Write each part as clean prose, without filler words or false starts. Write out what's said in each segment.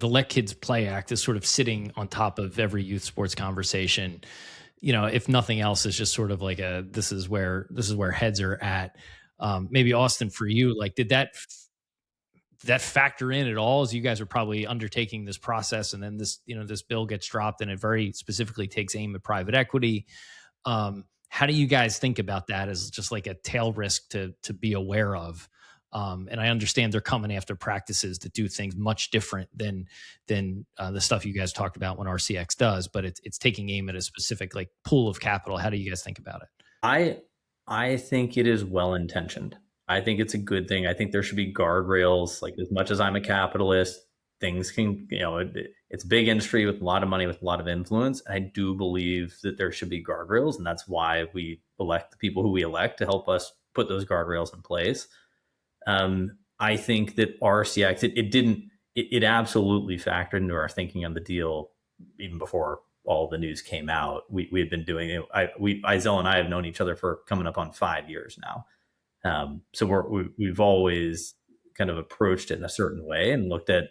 the Let Kids Play Act is sort of sitting on top of every youth sports conversation. If nothing else, is just sort of like a this is where heads are at. Maybe Austin, for you, like, did that factor in at all as you guys are probably undertaking this process, and then this bill gets dropped and it very specifically takes aim at private equity? How do you guys think about that as just like a tail risk to be aware of? And I understand they're coming after practices that do things much different than the stuff you guys talked about when RCX does, but it's taking aim at a specific like pool of capital. How do you guys think about it? I I think it is well intentioned. I think it's a good thing. I think there should be guardrails. Like, as much as I'm a capitalist, things can, it's a big industry with a lot of money, with a lot of influence. I do believe that there should be guardrails, and that's why we elect the people who we elect to help us put those guardrails in place. I think that RCX, it absolutely factored into our thinking on the deal even before all the news came out. We had been doing it. Izell and I have known each other for coming up on 5 years now. So we've always kind of approached it in a certain way and looked at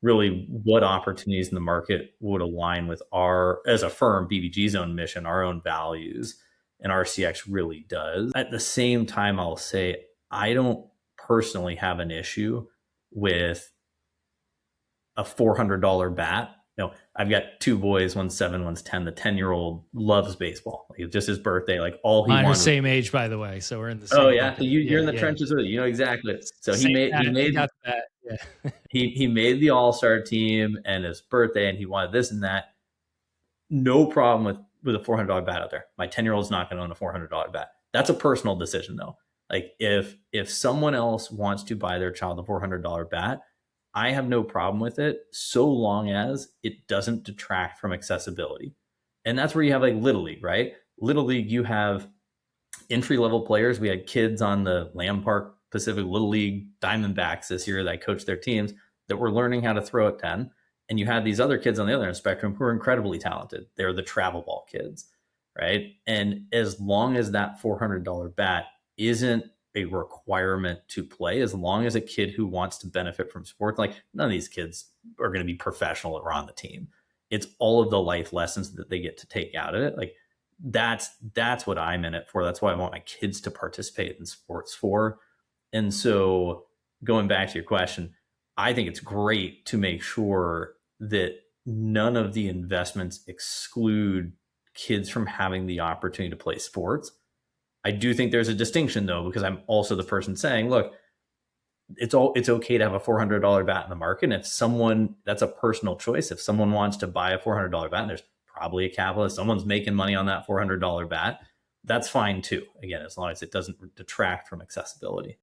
really what opportunities in the market would align with our, as a firm, BBG's own mission, our own values, and RCX really does. At the same time, I'll say I don't personally have an issue with a $400 bat. I've got two boys, one's 7, one's 10. The 10-year-old loves baseball. Like, it's just his birthday. Like, all he Mine are wanted. same age, by the way, so we're in the same. Oh yeah, bucket. you're in the Yeah. trenches with it. You know exactly. So Same hat, he got that. Yeah. he made the All-Star team and his birthday, and he wanted this and that. No problem with a $400 bat out there. My 10-year-old is not going to own a $400 bat. That's a personal decision, though. Like, if someone else wants to buy their child a $400 bat, I have no problem with it, so long as it doesn't detract from accessibility. And that's where you have like Little League, right? Little League, you have entry-level players. We had kids on the Lamb Park Pacific Little League Diamondbacks this year that coached their teams that were learning how to throw at 10. And you had these other kids on the other end of the spectrum who are incredibly talented. They're the travel ball kids, right? And as long as that $400 bat isn't a requirement to play, as long as a kid who wants to benefit from sports, like, none of these kids are going to be professional or on the team. It's all of the life lessons that they get to take out of it. Like, that's what I'm in it for. That's why I want my kids to participate in sports for. And so, going back to your question, I think it's great to make sure that none of the investments exclude kids from having the opportunity to play sports. I do think there's a distinction, though, because I'm also the person saying, look, it's okay to have a $400 bat in the market. And that's a personal choice. If someone wants to buy a $400 bat, and there's probably a capitalist, someone's making money on that $400 bat, that's fine too. Again, as long as it doesn't detract from accessibility.